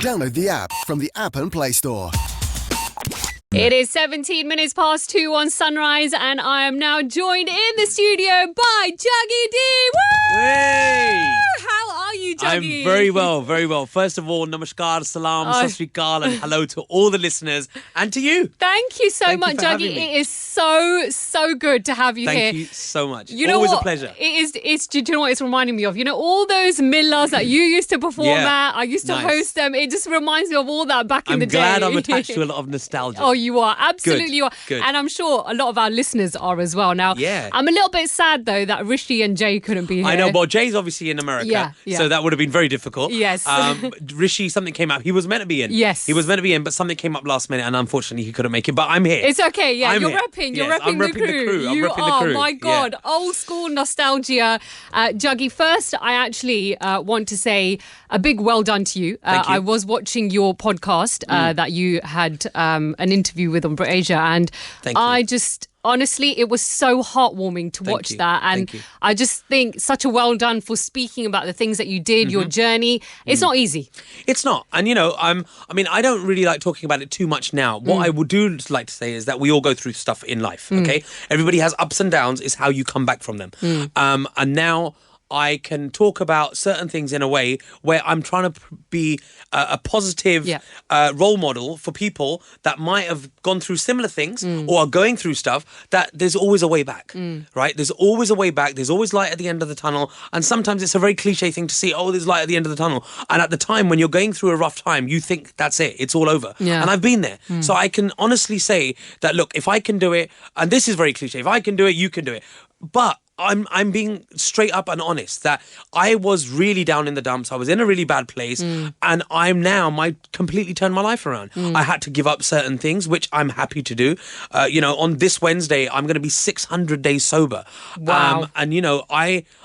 Download the app from the App and Play Store. It is 17 minutes past 2 on Sunrise, and I am now joined in the studio by Juggy D. Woo! Hey! How are you, Juggy? I'm very well, very well. First of all, namaskar, salam, sat sri akal, and hello to all the listeners and to you. Thank you so Thank much, you for Juggy. having me. It is so good to have you here. Thank you so much. You know Always what? a pleasure. It's. Do you know what it's reminding me of? You know, all those millas that you used to perform at, I used to host them. It just reminds me of all that back in the day. I'm glad I'm attached to a lot of nostalgia. Oh, you are. Absolutely you are. Good. And I'm sure a lot of our listeners are as well. Now, I'm a little bit sad, though, that Rishi and Jay couldn't be here. I know, but Jay's obviously in America, so that would have been very difficult. Yes. Rishi, something came up. He was meant to be in. Yes. He was meant to be in, but something came up last minute, and unfortunately he couldn't make it. But I'm here. It's okay, yeah. I'm You're here. repping. You're Yes, repping I'm the repping crew. I'm You repping are, the crew. my God. Old school nostalgia. Juggy, first, I actually want to say a big well done to you. Thank you. I was watching your podcast that you had an interview with on Asia, and I just... Honestly, it was so heartwarming to watch that. And I just think such a well done for speaking about the things that you did, your journey. It's not easy. It's not. And, you know, I don't really like talking about it too much now. What I would do like to say is that we all go through stuff in life, okay? Everybody has ups and downs. It's how you come back from them. And now I can talk about certain things in a way where I'm trying to be a positive role model for people that might have gone through similar things or are going through stuff, that there's always a way back, right? There's always a way back. There's always light at the end of the tunnel. And sometimes it's a very cliche thing to see, there's light at the end of the tunnel. And at the time when you're going through a rough time, you think that's it. It's all over. Yeah. And I've been there. So I can honestly say that, look, if I can do it, and this is very cliche, if I can do it, you can do it. But I'm being straight up and honest that I was really down in the dumps. I was in a really bad place, and completely turned my life around. I had to give up certain things, which I'm happy to do. On this Wednesday, I'm going to be 600 days sober. Wow. And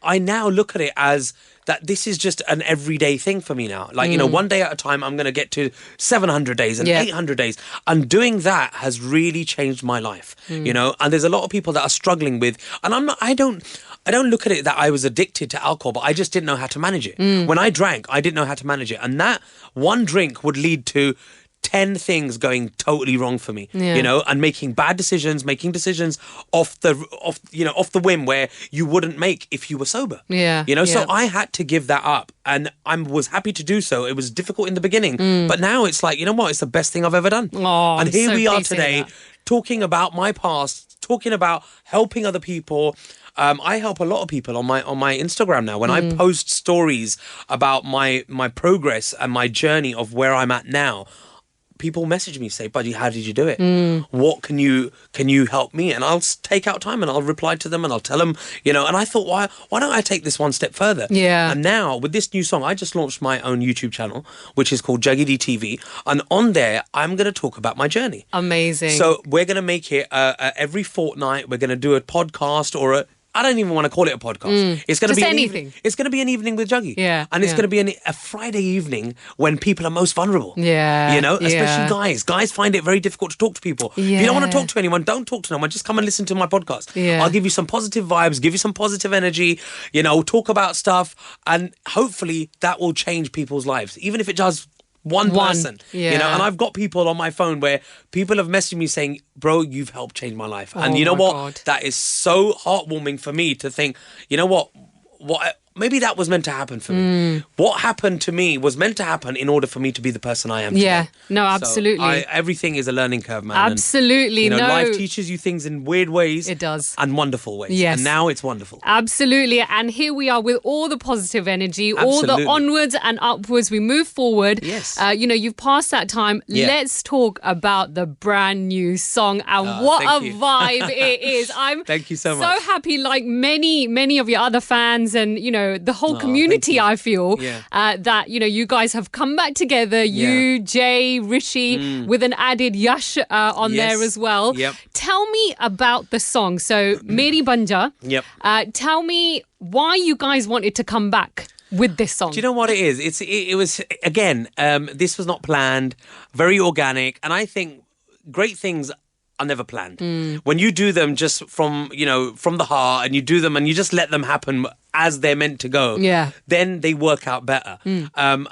I now look at it as that this is just an everyday thing for me now. Like, one day at a time, I'm going to get to 700 days and 800 days. And doing that has really changed my life, and there's a lot of people that are struggling with, and I don't look at it that I was addicted to alcohol, but I just didn't know how to manage it. When I drank, I didn't know how to manage it. And that one drink would lead to 10 things going totally wrong for me, and making bad decisions, making decisions off the whim where you wouldn't make if you were sober. So I had to give that up, and I was happy to do so. It was difficult in the beginning, but now it's like, you know what? It's the best thing I've ever done. And here we are today talking about my past, talking about helping other people. I help a lot of people on my Instagram now. When I post stories about my progress and my journey of where I'm at now, people message me, say, "Buddy, how did you do it? What can you help me?" And I'll take out time and I'll reply to them and I'll tell them, and I thought, why don't I take this one step further? And now with this new song, I just launched my own YouTube channel, which is called Juggy D TV, and on there I'm going to talk about my journey. Amazing. So we're going to make it every fortnight. We're going to do a podcast or I don't even want to call it a podcast. It's going to be anything. It's going to be an evening with Juggy. And it's going to be a Friday evening when people are most vulnerable. Especially guys. Guys find it very difficult to talk to people. If you don't want to talk to anyone, don't talk to anyone. Just come and listen to my podcast. I'll give you some positive vibes, give you some positive energy, talk about stuff, and hopefully that will change people's lives. Even if it does one person, and I've got people on my phone where people have messaged me saying, "Bro, you've helped change my life." And you know what? God. That is so heartwarming for me to think, what maybe that was meant to happen for me. What happened to me was meant to happen in order for me to be the person I am today. Yeah, no, absolutely. So everything is a learning curve, man. Absolutely, and, life teaches you things in weird ways. It does. And wonderful ways. Yes. And now it's wonderful. Absolutely. And here we are with all the positive energy, all the onwards and upwards. We move forward. Yes. You've passed that time. Let's talk about the brand new song and what a vibe it is. I'm thank you so much. So happy, like many of your other fans and, the whole community, I feel, that, you guys have come back together, you, Jay, Rishi, with an added Yash on there as well. Tell me about the song. So, Meri Ban Ja. Tell me why you guys wanted to come back with this song. Do you know what it is? It was, again, this was not planned, very organic, and I think great things are never planned. When you do them just from the heart, and you do them and you just let them happen as they're meant to go, then they work out better.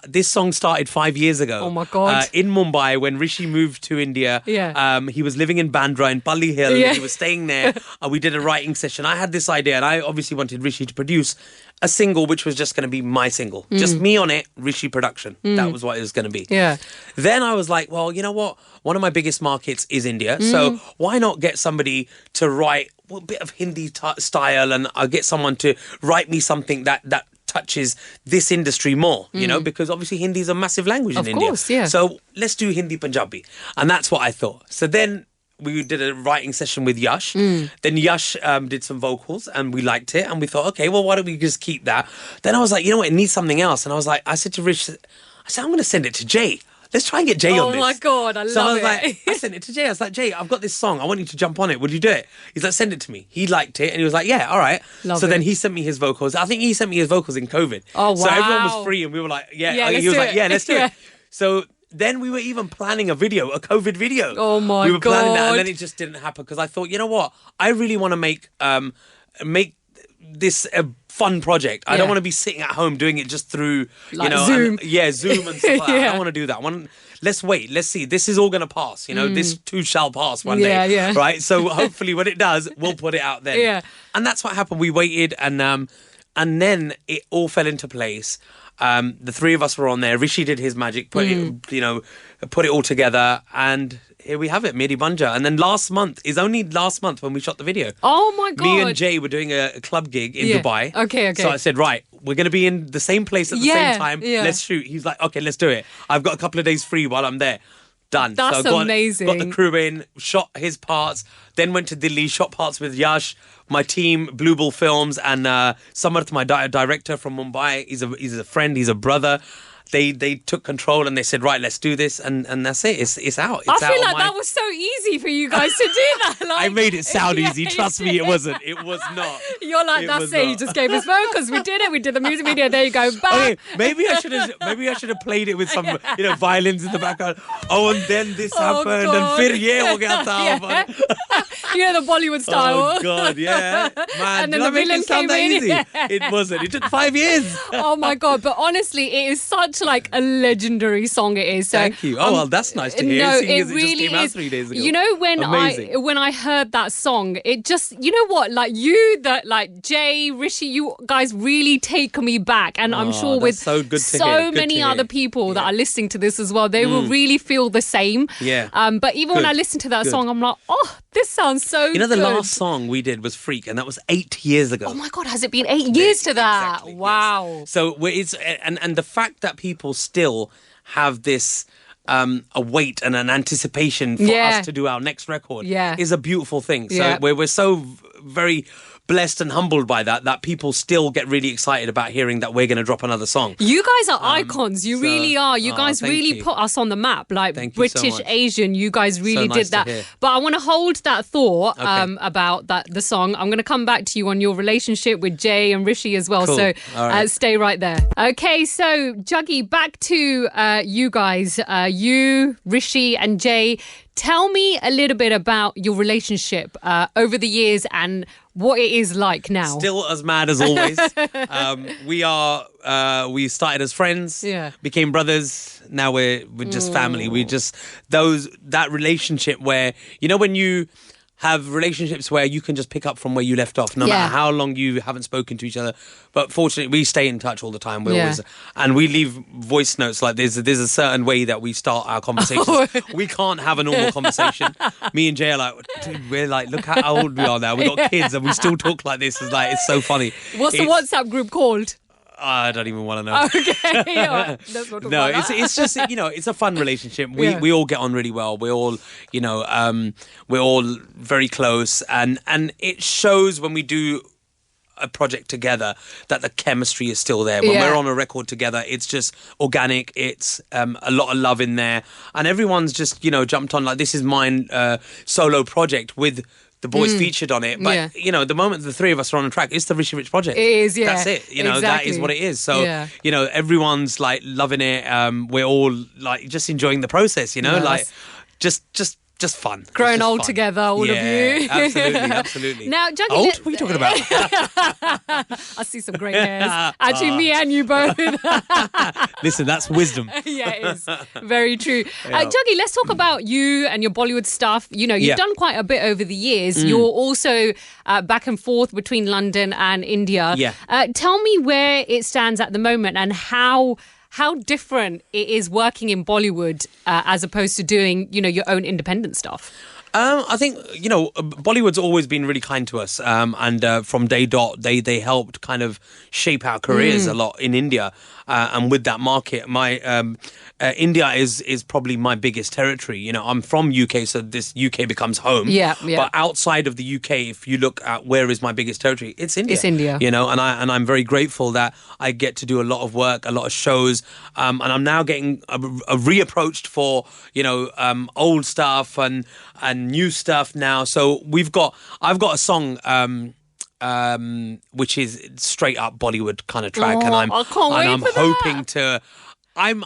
This song started 5 years ago. Oh my God. In Mumbai, when Rishi moved to India, he was living in Bandra in Pali Hill. He was staying there. We did a writing session. I had this idea, and I obviously wanted Rishi to produce a single which was just going to be my single. Just me on it, Rishi production. That was what it was going to be. Then I was like, well, you know what? One of my biggest markets is India. So why not get somebody to write a bit of Hindi style, and I'll get someone to write me something that touches this industry more, you know, because obviously Hindi is a massive language in India. Course, yeah. So let's do Hindi Punjabi. And that's what I thought. So then we did a writing session with Yash. Then Yash did some vocals and we liked it. And we thought, okay, well, why don't we just keep that? Then I was like, you know what, it needs something else. And I said to Rich, I'm going to send it to Jay. Let's try and get Jay on this. Oh my God, I love it. So I was like, I sent it to Jay. I was like, Jay, I've got this song. I want you to jump on it. Would you do it? He's like, send it to me. He liked it and he was like, yeah, all right. Then he sent me his vocals. I think he sent me his vocals in COVID. Oh, wow. So everyone was free and we were like, he was like, let's do it. So then we were even planning a COVID video. Oh my God. We were planning that and then it just didn't happen because I thought, you know what? I really want to make this a fun project. I don't want to be sitting at home doing it just through, like Zoom. Zoom and stuff like that. I don't want to do that. Let's wait. Let's see. This is all going to pass. You know, this too shall pass one day. Right? So hopefully when it does, we'll put it out then. And that's what happened. We waited and then it all fell into place. The three of us were on there. Rishi did his magic, put it all together, and here we have it, Meri Ban Ja. And then last month when we shot the video. Oh my God. Me and Jay were doing a club gig in Dubai. Okay. So I said, right, we're going to be in the same place at the same time. Let's shoot. He's like, okay, let's do it. I've got a couple of days free while I'm there. Done. That's so amazing. Got the crew in, shot his parts, then went to Delhi, shot parts with Yash, my team, Blue Bull Films, and Samarth, my director from Mumbai. He's a friend, he's a brother. They took control and they said, right, let's do this, and that's it. It's out. I feel like that was so easy for you guys to do that. Like, I made it sound easy. Trust me, it wasn't. It was not. You're like, that's it. He just gave his vocals. We did it. We did the music video. There you go. Bam. Okay, maybe I should have played it with some violins in the background. Oh, and then this happened, God. and fir ye ho gaya tha. You know, the Bollywood style. Oh God, yeah, man. And then the villain came in. Easy? It wasn't. It took 5 years. Oh my God! But honestly, it is such like a legendary song. It is. So, thank you. Oh well, that's nice to hear. No, it really just came out 3 days ago. You know, when I heard that song, it just, you know what, like Jay, Rishi, you guys really take me back, and I'm sure with so many other people that are listening to this as well, they will really feel the same. Yeah. But even when I listen to that song, I'm like, oh, this sounds so. You know, the good. last song we did was Freak, and that was 8 years ago. Oh my God, has it been 8 years to that? Exactly, wow. Yes. So it's and the fact that people still have this a wait and an anticipation for us to do our next record is a beautiful thing. So we're so very blessed and humbled by that people still get really excited about hearing that we're going to drop another song. You guys are icons. You really are. You guys really put us on the map. Like British, Asian, you guys really did that. But I want to hold that thought about the song. I'm going to come back to you on your relationship with Jay and Rishi as well. Cool. So right. Stay right there. Okay, so Juggy, back to you guys. You, Rishi and Jay. Tell me a little bit about your relationship over the years and what it is like now. Still as mad as always. We started as friends, became brothers. Now we're just family. We just that relationship where, you know, when you have relationships where you can just pick up from where you left off, no matter how long you haven't spoken to each other. But fortunately, we stay in touch all the time. We always, and we leave voice notes. Like there's a certain way that we start our conversations. We can't have a normal conversation. Me and Jay are like, dude, we're like, look how old we are now. We've got kids and we still talk like this. It's so funny. What's the WhatsApp group called? I don't even want to know. Okay, no, it's just, you know, it's a fun relationship. We all get on really well. We're all, you know, we're all very close, and it shows when we do a project together that the chemistry is still there. When we're on a record together, it's just organic. It's a lot of love in there, and everyone's just, you know, jumped on like, this is mine solo project with the boys featured on it. But, you know, the moment the three of us are on the track, it's the Rishi Rich project. It is, That's it. You know, that is what it is. So, you know, everyone's like loving it. We're all like just enjoying the process, you know, like just just fun. Growing old together, all of you. Absolutely. Now, Juggy, old? What are you talking about? I see some great hairs. Actually, me and you both. Listen, that's wisdom. Yeah, it is. Very true. Juggy, let's talk about you and your Bollywood stuff. You know, you've done quite a bit over the years. You're also back and forth between London and India. Yeah. Tell me where it stands at the moment and how different it is working in Bollywood as opposed to doing, you know, your own independent stuff. I think, you know, Bollywood's always been really kind to us. And from day dot, they helped kind of shape our careers a lot in India. And with that market, India is probably my biggest territory. You know, I'm from UK, so this UK becomes home. Yeah. But outside of the UK, if you look at where is my biggest territory, it's India. It's India. You know, and I'm very grateful that I get to do a lot of work, a lot of shows. And I'm now getting reapproached for, you know, old stuff and new stuff now. So I've got a song which is straight up Bollywood kind of track, and I'm hoping to. I'm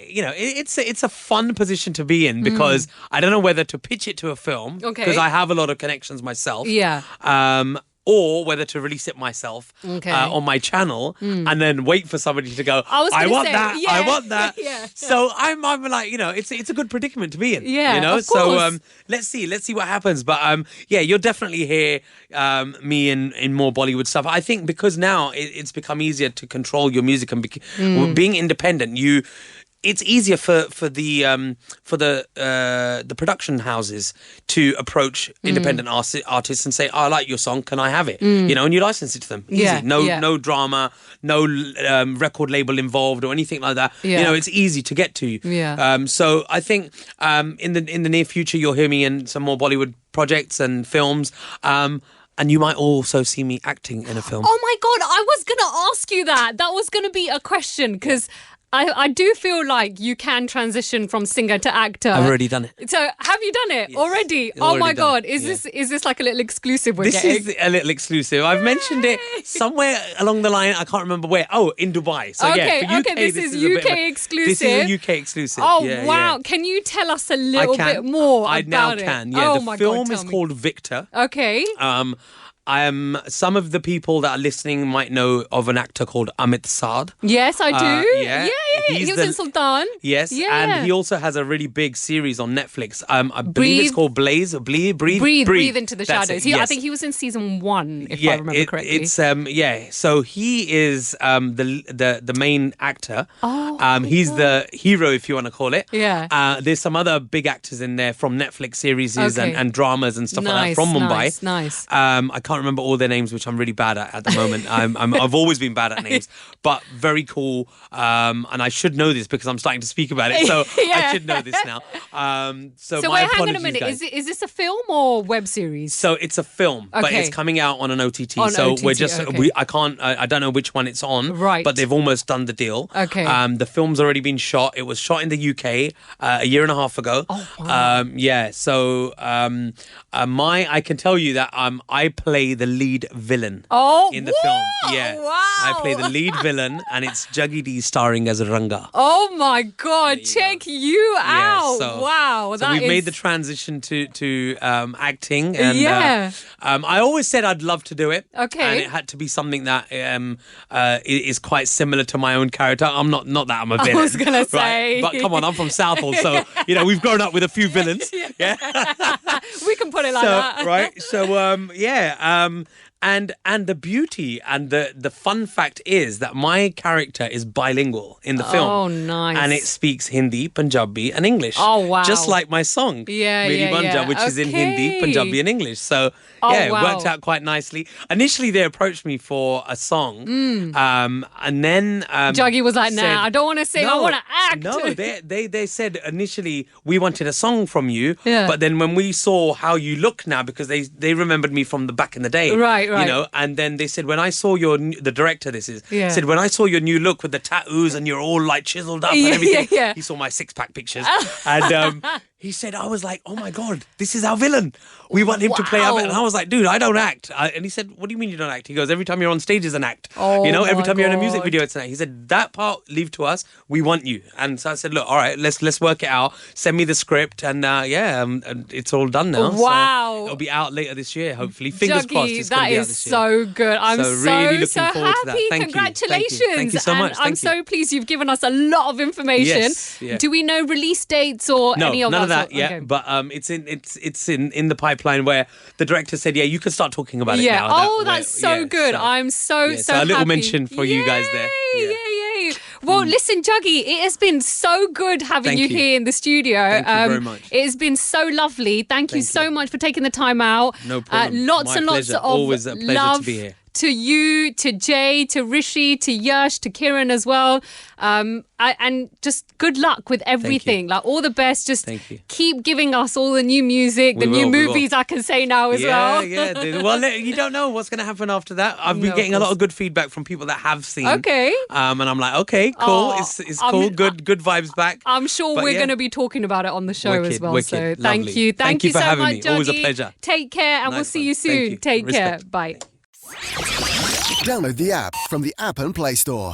you know, it's a fun position to be in because I don't know whether to pitch it to a film because I have a lot of connections myself. Yeah. Or whether to release it myself on my channel and then wait for somebody to go, I want that. Yeah. So I'm like, you know, it's a good predicament to be in. Yeah, you know? of course. So let's see what happens. But yeah, you'll definitely hear me in more Bollywood stuff. I think because now it's become easier to control your music and being independent, it's easier for the production houses to approach independent artists and say, I like your song, can I have it? You know, and you license it to them. Easy. No drama, no record label involved or anything like that. You know, it's easy to get to. So I think in the near future you'll hear me in some more Bollywood projects and films. And you might also see me acting in a film. Oh my God, I was going to ask you that. That was going to be a question because I do feel like you can transition from singer to actor. I've already done it. So have you done it already? It's oh already my done. God. Is this like a little exclusive we're This getting? is a little exclusive. I've mentioned it somewhere along the line. I can't remember where. Oh, in Dubai. So okay, yeah, for UK, this is UK exclusive. This is a UK exclusive. Oh, yeah, wow. Yeah. Can you tell us a little bit more I about now it? can. Yeah, oh the my film God, is called Victor. Okay. Some of the people that are listening might know of an actor called Amit Saad. Yes, I do. Yeah. He was in Sultan. Yes, yeah. And he also has a really big series on Netflix. I believe it's called Breathe Into the That's Shadows. Yes. I think he was in season 1, if I remember correctly. It's So he is the main actor. Oh, he's the hero, if you want to call it. Yeah. There's some other big actors in there from Netflix series and dramas and stuff like that from Mumbai. Nice. I can't remember all their names, which I'm really bad at the moment. I've always been bad at names, but very cool. And I should know this because I'm starting to speak about it, so I should know this now. So wait, hang on a minute. Is this a film or web series? So it's a film, but it's coming out on an OTT. We're just I don't know which one it's on. Right. But they've almost done the deal. Okay. The film's already been shot. It was shot in the UK a year and a half ago. Oh, wow. So I can tell you that I play the lead villain in the film. Yeah. Wow. I play the lead villain, and it's Juggy D starring as Ranga. Oh my God! Check you out! So, wow, so we've made the transition to acting, and I always said I'd love to do it. Okay, and it had to be something that is quite similar to my own character. I'm not that I'm a villain. I was gonna say, but come on, I'm from Southall, so you know we've grown up with a few villains. Yeah, we can put it like that, right? So And the beauty and the fun fact is that my character is bilingual in the film. Oh, nice. And it speaks Hindi, Punjabi and English. Oh, wow. Just like my song, Meri Ban Ja, which is in Hindi, Punjabi and English. So, it worked out quite nicely. Initially, they approached me for a song. And then... Juggy was like, nah, I don't want to sing, I want to act. No, they said initially, we wanted a song from you. Yeah. But then when we saw how you look now, because they remembered me from the back in the day. Right. You know, and then they said, when I saw the director, said, when I saw your new look with the tattoos and you're all like chiseled up and everything, he saw my 6-pack pictures. And he said, I was like, oh my God, this is our villain. We want him to play our villain. And I was like, dude, I don't act. And he said, what do you mean you don't act? He goes, every time you're on stage is an act. Every time you're in a music video, it's an act. He said, that part, leave to us. We want you. And so I said, look, all right, let's work it out. Send me the script. And it's all done now. Wow. So it'll be out later this year, hopefully. Fingers crossed it's going to be out this year. That is so good. I'm really looking forward to that. Happy. Congratulations. Thank you so much. And I'm so pleased you've given us a lot of information. Yes, yeah. Do we know release dates or any of that? None of that yet. Okay. But it's in the pipeline where the director said, yeah, you can start talking about it now. That's so good. I'm so a little happy. mention for you guys there. Yay. Well, listen, Juggy, it has been so good having you here in the studio. Thank you very much. It has been so lovely. Thank you so much for taking the time out. No problem. Lots and lots of always a pleasure love to be here. To you, to Jay, to Rishi, to Yash, to Kiran as well. And just good luck with everything. Like, all the best. Just keep giving us all the new music, new movies I can say now as well. Yeah. Well, you don't know what's going to happen after that. I've been getting a lot of good feedback from people that have seen. Okay. And I'm like, okay, cool. It's cool. Good vibes back. I'm sure we're going to be talking about it on the show as well. Wicked, so thank you. Thank you for so having much, me. Juggy. Always a pleasure. Take care, and we'll see you soon. Take care. Bye. Download the app from the App and Play Store.